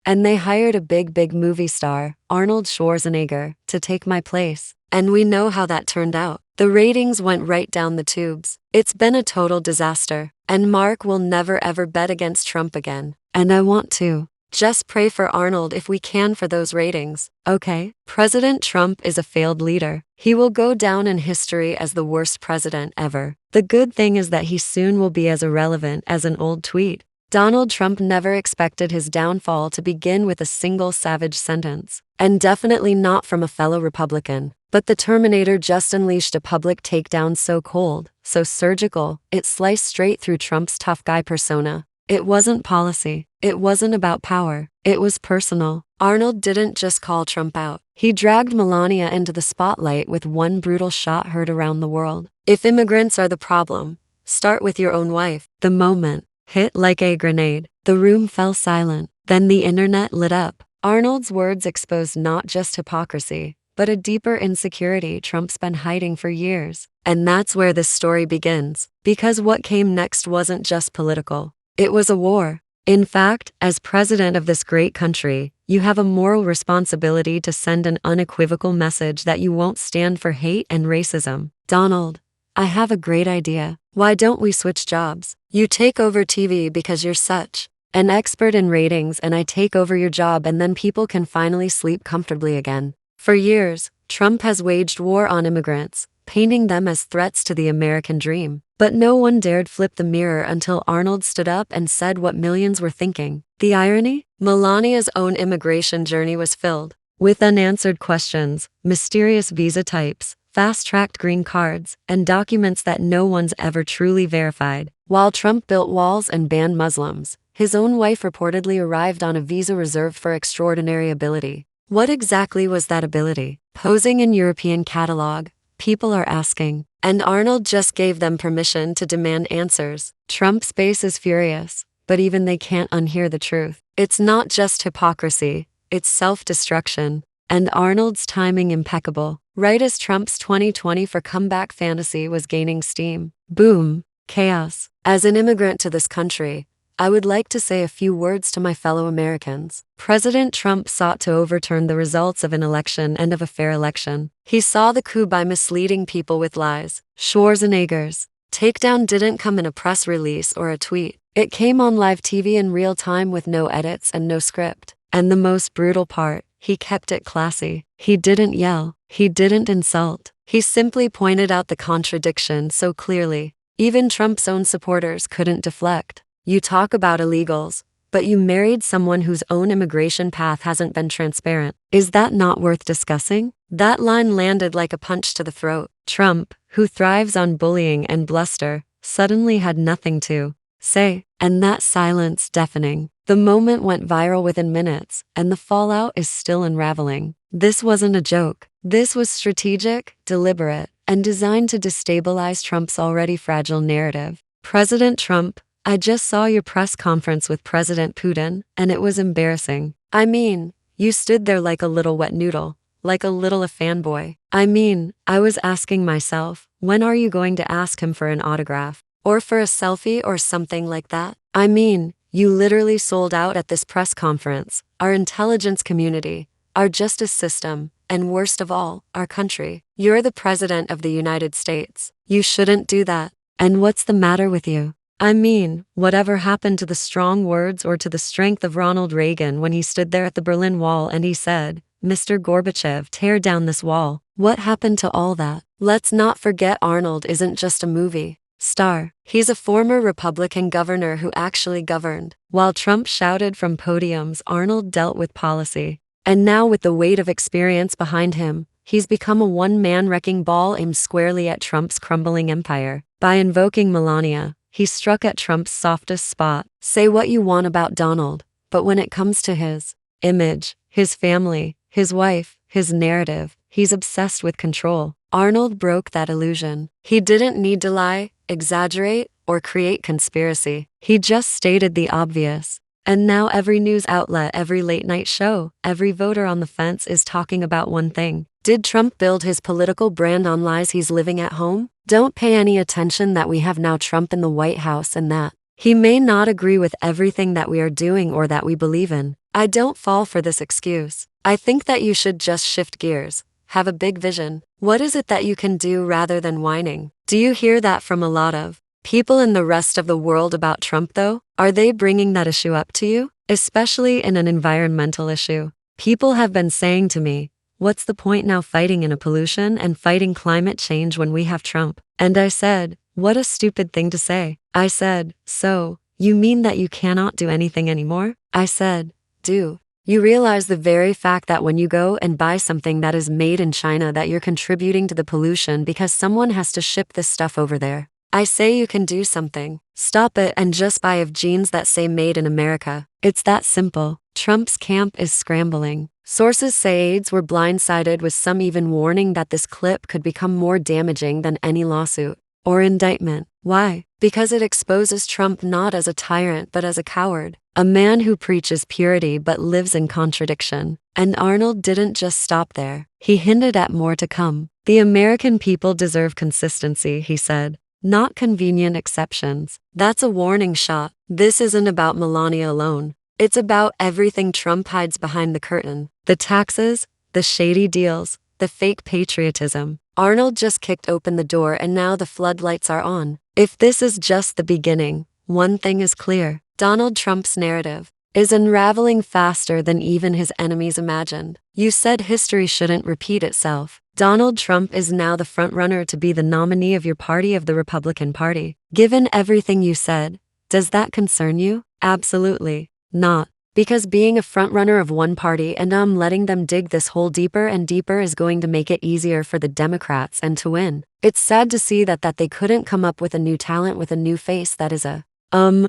And they hired a big movie star, Arnold Schwarzenegger, to take my place. And we know how that turned out. The ratings went right down the tubes. It's been a total disaster. And Mark will never ever bet against Trump again. And I want to. Just pray for Arnold if we can for those ratings, okay? President Trump is a failed leader. He will go down in history as the worst president ever. The good thing is that he soon will be as irrelevant as an old tweet. Donald Trump never expected his downfall to begin with a single savage sentence. And definitely not from a fellow Republican. But the Terminator just unleashed a public takedown so cold, so surgical, it sliced straight through Trump's tough guy persona. It wasn't policy. It wasn't about power. It was personal. Arnold didn't just call Trump out. He dragged Melania into the spotlight with one brutal shot heard around the world. If immigrants are the problem, start with your own wife. The moment hit like a grenade. The room fell silent. Then the internet lit up. Arnold's words exposed not just hypocrisy, but a deeper insecurity Trump's been hiding for years. And that's where this story begins. Because what came next wasn't just political. It was a war. In fact, as president of this great country, you have a moral responsibility to send an unequivocal message that you won't stand for hate and racism. Donald, I have a great idea. Why don't we switch jobs? You take over TV because you're such an expert in ratings, and I take over your job, and then people can finally sleep comfortably again. For years, Trump has waged war on immigrants, painting them as threats to the American dream. But no one dared flip the mirror until Arnold stood up and said what millions were thinking. The irony? Melania's own immigration journey was filled with unanswered questions, mysterious visa types, fast-tracked green cards, and documents that no one's ever truly verified. While Trump built walls and banned Muslims, his own wife reportedly arrived on a visa reserved for extraordinary ability. What exactly was that ability? Posing in European catalog, people are asking. And Arnold just gave them permission to demand answers. Trump's base is furious, but even they can't unhear the truth. It's not just hypocrisy, it's self-destruction. And Arnold's timing impeccable. Right as Trump's 2020 for comeback fantasy was gaining steam. Boom. Chaos. As an immigrant to this country, I would like to say a few words to my fellow Americans. President Trump sought to overturn the results of an election and of a fair election. He saw the coup by misleading people with lies. Schwarzenegger's takedown didn't come in a press release or a tweet. It came on live TV in real time with no edits and no script. And the most brutal part, he kept it classy. He didn't yell. He didn't insult. He simply pointed out the contradiction so clearly. Even Trump's own supporters couldn't deflect. You talk about illegals, but you married someone whose own immigration path hasn't been transparent. Is that not worth discussing? That line landed like a punch to the throat. Trump, who thrives on bullying and bluster, suddenly had nothing to say, and that silence deafening. The moment went viral within minutes, and the fallout is still unraveling. This wasn't a joke. This was strategic, deliberate, and designed to destabilize Trump's already fragile narrative. President Trump, I just saw your press conference with President Putin, and it was embarrassing. I mean, you stood there like a little wet noodle, like a little fanboy. I mean, I was asking myself, when are you going to ask him for an autograph? Or for a selfie or something like that? I mean, you literally sold out at this press conference, our intelligence community, our justice system, and worst of all, our country. You're the President of the United States. You shouldn't do that. And what's the matter with you? I mean, whatever happened to the strong words or to the strength of Ronald Reagan when he stood there at the Berlin Wall and he said, Mr. Gorbachev, tear down this wall? What happened to all that? Let's not forget Arnold isn't just a movie star. He's a former Republican governor who actually governed. While Trump shouted from podiums, Arnold dealt with policy. And now with the weight of experience behind him, he's become a one-man wrecking ball aimed squarely at Trump's crumbling empire. By invoking Melania, he struck at Trump's softest spot. Say what you want about Donald, but when it comes to his image, his family, his wife, his narrative, he's obsessed with control. Arnold broke that illusion. He didn't need to lie, exaggerate, or create conspiracy. He just stated the obvious. And now every news outlet, every late-night show, every voter on the fence is talking about one thing. Did Trump build his political brand on lies he's living at home? Don't pay any attention that we have now Trump in the White House and that he may not agree with everything that we are doing or that we believe in. I don't fall for this excuse. I think that you should just shift gears. Have a big vision. What is it that you can do rather than whining? Do you hear that from a lot of people in the rest of the world about Trump though? Are they bringing that issue up to you? Especially in an environmental issue. People have been saying to me, what's the point now fighting in a pollution and fighting climate change when we have Trump? And I said, what a stupid thing to say. I said, so, you mean that you cannot do anything anymore? I said, do you realize the very fact that when you go and buy something that is made in China that you're contributing to the pollution because someone has to ship this stuff over there? I say you can do something. Stop it and just buy of jeans that say made in America. It's that simple. Trump's camp is scrambling. Sources say aides were blindsided, with some even warning that this clip could become more damaging than any lawsuit or indictment. Why? Because it exposes Trump not as a tyrant but as a coward, a man who preaches purity but lives in contradiction. And Arnold didn't just stop there. He hinted at more to come. The American people deserve consistency, he said, not convenient exceptions. That's a warning shot. This isn't about Melania alone. It's about everything Trump hides behind the curtain. The taxes, the shady deals, the fake patriotism. Arnold just kicked open the door and now the floodlights are on. If this is just the beginning, one thing is clear. Donald Trump's narrative is unraveling faster than even his enemies imagined. You said history shouldn't repeat itself. Donald Trump is now the frontrunner to be the nominee of your party, of the Republican Party. Given everything you said, does that concern you? Absolutely not. Because being a frontrunner of one party and letting them dig this hole deeper and deeper is going to make it easier for the Democrats and to win. It's sad to see that they couldn't come up with a new talent with a new face that is a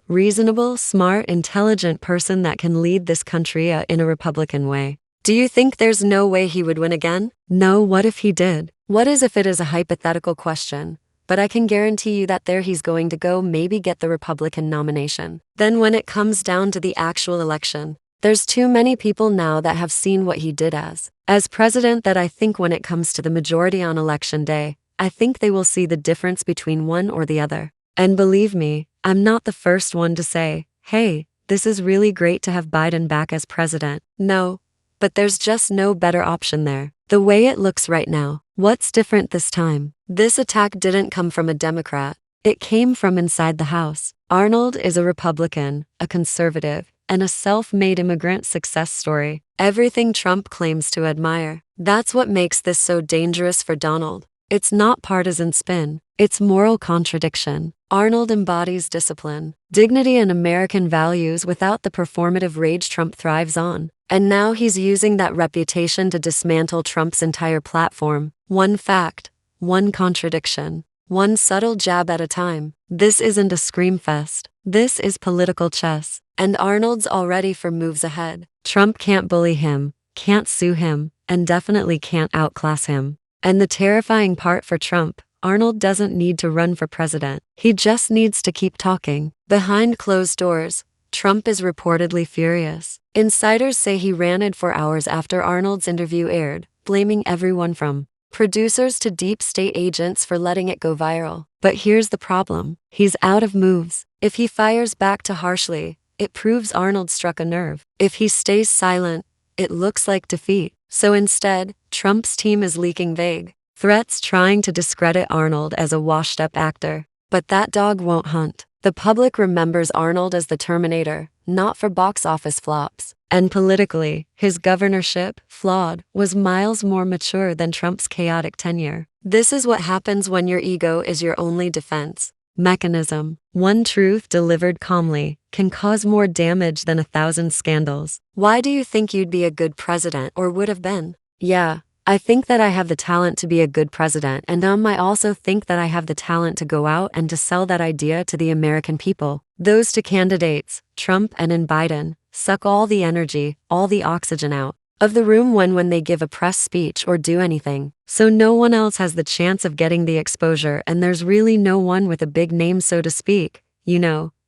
reasonable, smart, intelligent person that can lead this country in a Republican way. Do you think there's no way he would win again? No, what if he did? What is if it is a hypothetical question? But I can guarantee you that there he's going to go, maybe get the Republican nomination. Then when it comes down to the actual election, there's too many people now that have seen what he did as president that I think when it comes to the majority on election day, I think they will see the difference between one or the other. And believe me, I'm not the first one to say, hey, this is really great to have Biden back as president. No, but there's just no better option there. The way it looks right now. What's different this time? This attack didn't come from a Democrat. It came from inside the House. Arnold is a Republican, a conservative, and a self-made immigrant success story. Everything Trump claims to admire. That's what makes this so dangerous for Donald. It's not partisan spin. It's moral contradiction. Arnold embodies discipline, dignity, and American values without the performative rage Trump thrives on. And now he's using that reputation to dismantle Trump's entire platform. One fact, one contradiction, one subtle jab at a time. This isn't a scream fest. This is political chess. And Arnold's already 4 moves ahead. Trump can't bully him, can't sue him, and definitely can't outclass him. And the terrifying part for Trump, Arnold doesn't need to run for president. He just needs to keep talking. Behind closed doors, Trump is reportedly furious. Insiders say he ranted for hours after Arnold's interview aired, blaming everyone from producers to deep state agents for letting it go viral. But here's the problem. He's out of moves. If he fires back too harshly, it proves Arnold struck a nerve. If he stays silent, it looks like defeat. So instead, Trump's team is leaking vague threats, trying to discredit Arnold as a washed-up actor. But that dog won't hunt. The public remembers Arnold as the Terminator, not for box office flops. And politically, his governorship, flawed, was miles more mature than Trump's chaotic tenure. This is what happens when your ego is your only defense mechanism. One truth delivered calmly can cause more damage than 1,000 scandals. Why do you think you'd be a good president, or would have been? Yeah, I think that I have the talent to be a good president, and I also think that I have the talent to go out and to sell that idea to the American people. Those 2 candidates, Trump and Biden, suck all the energy, all the oxygen out of the room when they give a press speech or do anything. So no one else has the chance of getting the exposure, and there's really no one with a big name, so to speak,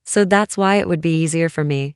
So that's why it would be easier for me,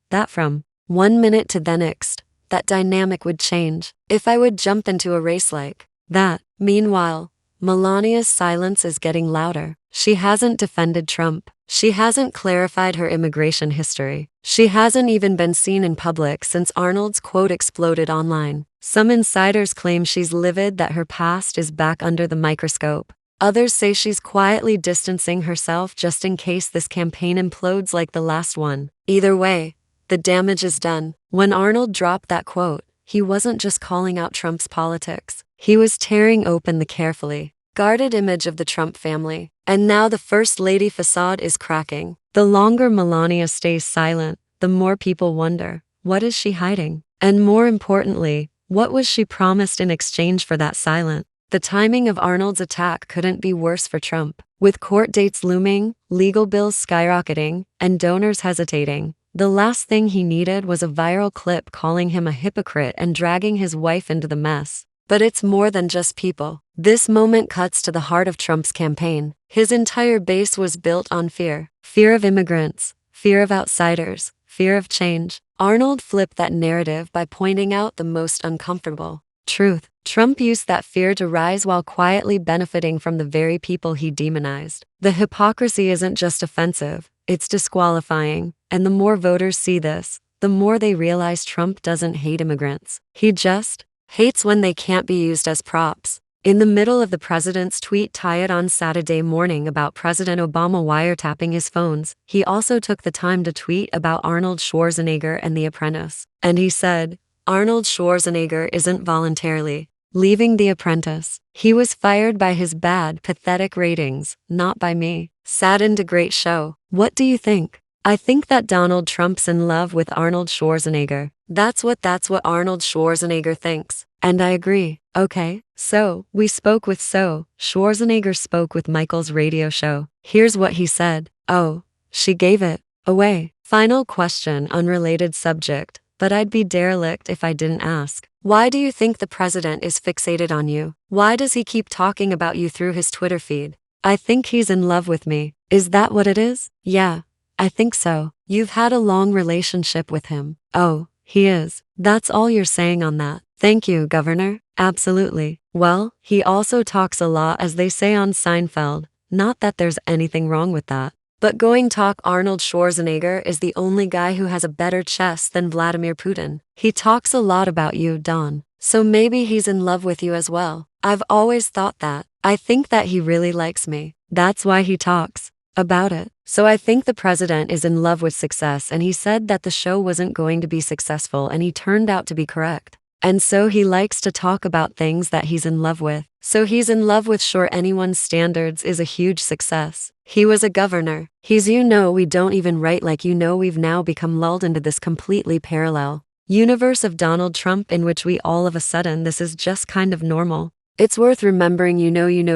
that from one minute to the next, that dynamic would change if I would jump into a race like that. Meanwhile, Melania's silence is getting louder. She hasn't defended Trump. She hasn't clarified her immigration history. She hasn't even been seen in public since Arnold's quote exploded online. Some insiders claim she's livid that her past is back under the microscope. Others say she's quietly distancing herself just in case this campaign implodes like the last one. Either way, the damage is done. When Arnold dropped that quote, he wasn't just calling out Trump's politics. He was tearing open the carefully guarded image of the Trump family. And now the First Lady facade is cracking. The longer Melania stays silent, the more people wonder, what is she hiding? And more importantly, what was she promised in exchange for that silence? The timing of Arnold's attack couldn't be worse for Trump. With court dates looming, legal bills skyrocketing, and donors hesitating, the last thing he needed was a viral clip calling him a hypocrite and dragging his wife into the mess. But it's more than just people. This moment cuts to the heart of Trump's campaign. His entire base was built on fear. Fear of immigrants, fear of outsiders, fear of change. Arnold flipped that narrative by pointing out the most uncomfortable truth. Trump used that fear to rise while quietly benefiting from the very people he demonized. The hypocrisy isn't just offensive, it's disqualifying. And the more voters see this, the more they realize Trump doesn't hate immigrants. He just hates when they can't be used as props. In the middle of the president's tweet tired on Saturday morning about President Obama wiretapping his phones, he also took the time to tweet about Arnold Schwarzenegger and The Apprentice. And he said, Arnold Schwarzenegger isn't voluntarily leaving The Apprentice. He was fired by his bad, pathetic ratings, not by me. Saddened a great show. What do you think? I think that Donald Trump's in love with Arnold Schwarzenegger. That's what Arnold Schwarzenegger thinks. And I agree. Okay, so Schwarzenegger spoke with Michael's radio show. Here's what he said. Oh, she gave it away. Final question, unrelated subject, but I'd be derelict if I didn't ask. Why do you think the president is fixated on you? Why does he keep talking about you through his Twitter feed? I think he's in love with me. Is that what it is? Yeah, I think so. You've had a long relationship with him. Oh, he is. That's all you're saying on that. Thank you, Governor. Absolutely. Well, he also talks a lot, as they say on Seinfeld. Not that there's anything wrong with that. But going talk, Arnold Schwarzenegger is the only guy who has a better chest than Vladimir Putin. He talks a lot about you, Don. So maybe he's in love with you as well. I've always thought that. I think that he really likes me. That's why he talks about it. So I think the president is in love with success, and he said that the show wasn't going to be successful, and he turned out to be correct. And so he likes to talk about things that he's in love with. So he's in love with sure anyone's standards is a huge success. He was a governor. He's we don't even write like we've now become lulled into this completely parallel universe of Donald Trump in which we all of a sudden this is just kind of normal. It's worth remembering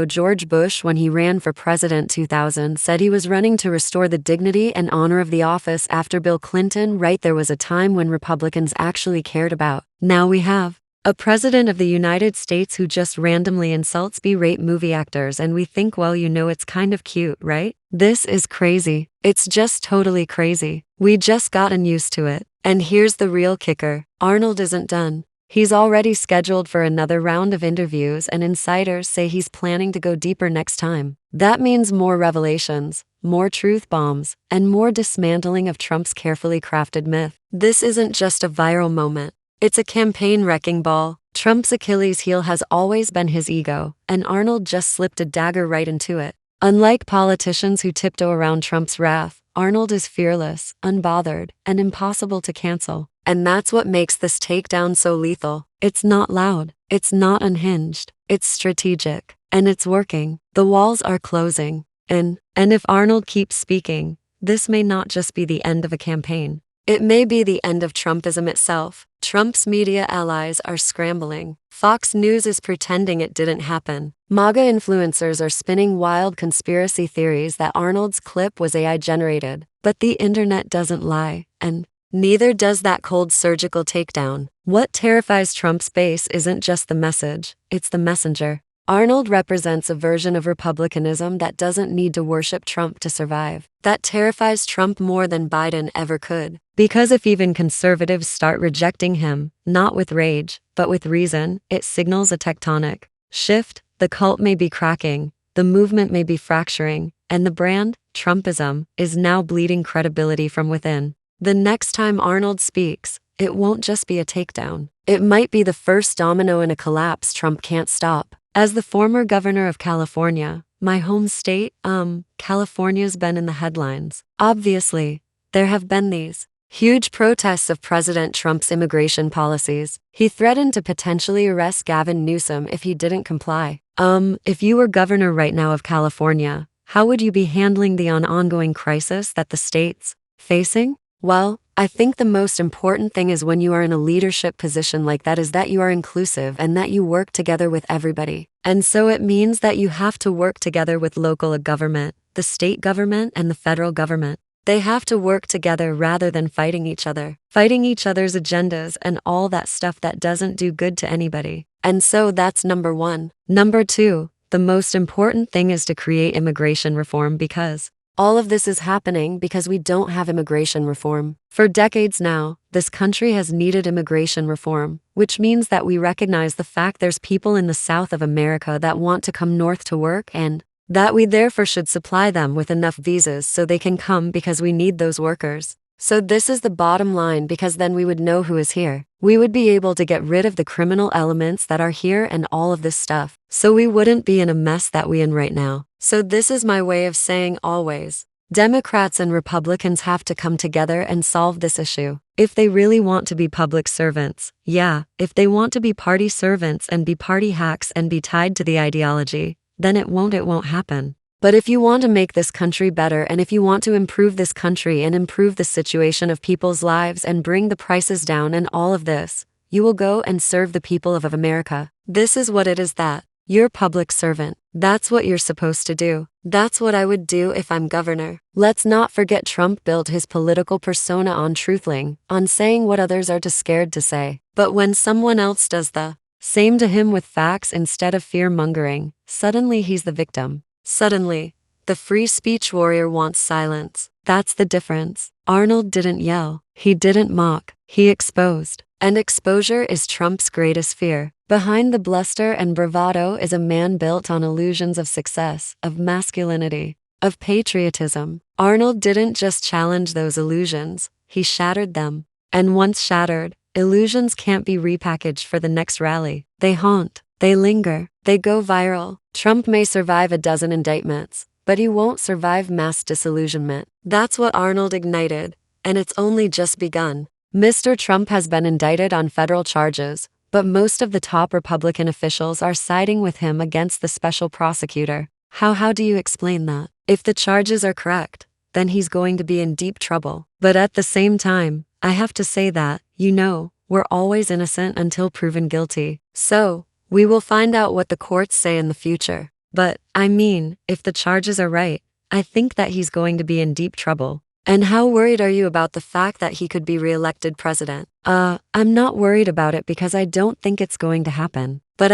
George Bush, when he ran for president 2000, said he was running to restore the dignity and honor of the office after Bill Clinton. Right, there was a time when Republicans actually cared about. Now we have a president of the United States who just randomly insults B-rate movie actors, and we think, well, it's kind of cute, right? This is crazy. It's just totally crazy. We just gotten used to it. And here's the real kicker. Arnold isn't done. He's already scheduled for another round of interviews, and insiders say he's planning to go deeper next time. That means more revelations, more truth bombs, and more dismantling of Trump's carefully crafted myth. This isn't just a viral moment. It's a campaign wrecking ball. Trump's Achilles heel has always been his ego, and Arnold just slipped a dagger right into it. Unlike politicians who tiptoe around Trump's wrath, Arnold is fearless, unbothered, and impossible to cancel. And that's what makes this takedown so lethal. It's not loud, it's not unhinged, it's strategic, and it's working. The walls are closing. And if Arnold keeps speaking, this may not just be the end of a campaign. It may be the end of Trumpism itself. Trump's media allies are scrambling. Fox News is pretending it didn't happen. MAGA influencers are spinning wild conspiracy theories that Arnold's clip was AI generated. But the internet doesn't lie, and neither does that cold surgical takedown. What terrifies Trump's base isn't just the message, it's the messenger. Arnold represents a version of republicanism that doesn't need to worship Trump to survive. That terrifies Trump more than Biden ever could. Because if even conservatives start rejecting him, not with rage, but with reason, it signals a tectonic shift. The cult may be cracking, the movement may be fracturing, and the brand, Trumpism, is now bleeding credibility from within. The next time Arnold speaks, it won't just be a takedown. It might be the first domino in a collapse Trump can't stop. As the former governor of California, my home state, California's been in the headlines. Obviously, there have been these huge protests of President Trump's immigration policies. He threatened to potentially arrest Gavin Newsom if he didn't comply. If you were governor right now of California, how would you be handling the ongoing crisis that the state's facing? Well, I think the most important thing is when you are in a leadership position like that is that you are inclusive and that you work together with everybody. And so it means that you have to work together with local government, the state government, and the federal government. They have to work together rather than fighting each other, fighting each other's agendas and all that stuff that doesn't do good to anybody. And so that's number one. Number two, the most important thing is to create immigration reform because all of this is happening because we don't have immigration reform. For decades now, this country has needed immigration reform, which means that we recognize the fact there's people in the South of America that want to come north to work and that we therefore should supply them with enough visas so they can come because we need those workers. So this is the bottom line because then we would know who is here. We would be able to get rid of the criminal elements that are here and all of this stuff. So we wouldn't be in a mess that we in right now. So this is my way of saying always. Democrats and Republicans have to come together and solve this issue. If they really want to be public servants, yeah, if they want to be party servants and be party hacks and be tied to the ideology, then it won't happen. But if you want to make this country better and if you want to improve this country and improve the situation of people's lives and bring the prices down and all of this, you will go and serve the people of America. This is what it is that you're public servant. That's what you're supposed to do. That's what I would do if I'm governor. Let's not forget Trump built his political persona on truthling, on saying what others are too scared to say. But when someone else does the same to him with facts instead of fear-mongering, suddenly he's the victim. Suddenly, the free speech warrior wants silence. That's the difference. Arnold didn't yell. He didn't mock. He exposed. And exposure is Trump's greatest fear. Behind the bluster and bravado is a man built on illusions of success, of masculinity, of patriotism. Arnold didn't just challenge those illusions, he shattered them. And once shattered, illusions can't be repackaged for the next rally. They haunt. They linger. They go viral. Trump may survive a dozen indictments, but he won't survive mass disillusionment. That's what Arnold ignited, and it's only just begun. Mr. Trump has been indicted on federal charges, but most of the top Republican officials are siding with him against the special prosecutor. How do you explain that? If the charges are correct, then he's going to be in deep trouble. But at the same time, I have to say that, we're always innocent until proven guilty. So, we will find out what the courts say in the future. But, if the charges are right, I think that he's going to be in deep trouble. And how worried are you about the fact that he could be reelected president? I'm not worried about it because I don't think it's going to happen. But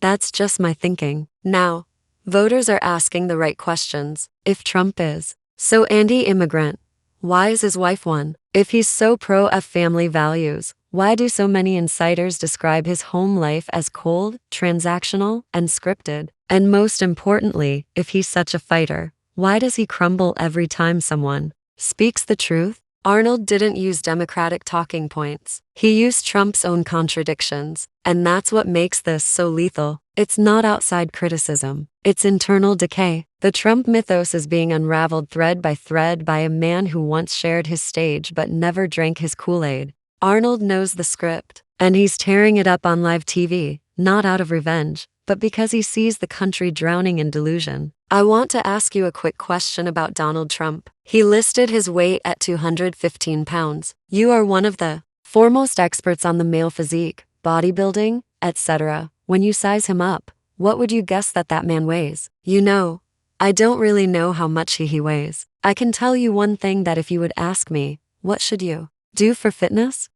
that's just my thinking. Now, voters are asking the right questions. If Trump is so anti-immigrant, why is his wife one? If he's so pro-family values, why do so many insiders describe his home life as cold, transactional, and scripted? And most importantly, if he's such a fighter, why does he crumble every time someone speaks the truth? Arnold didn't use Democratic talking points. He used Trump's own contradictions, and that's what makes this so lethal. It's not outside criticism. It's internal decay. The Trump mythos is being unraveled thread by a man who once shared his stage but never drank his Kool-Aid. Arnold knows the script, and he's tearing it up on live TV, not out of revenge, but because he sees the country drowning in delusion. I want to ask you a quick question about Donald Trump. He listed his weight at 215 pounds. You are one of the foremost experts on the male physique, bodybuilding, etc. When you size him up, what would you guess that man weighs? I don't really know how much he weighs. I can tell you one thing that if you would ask me, what should you do for fitness?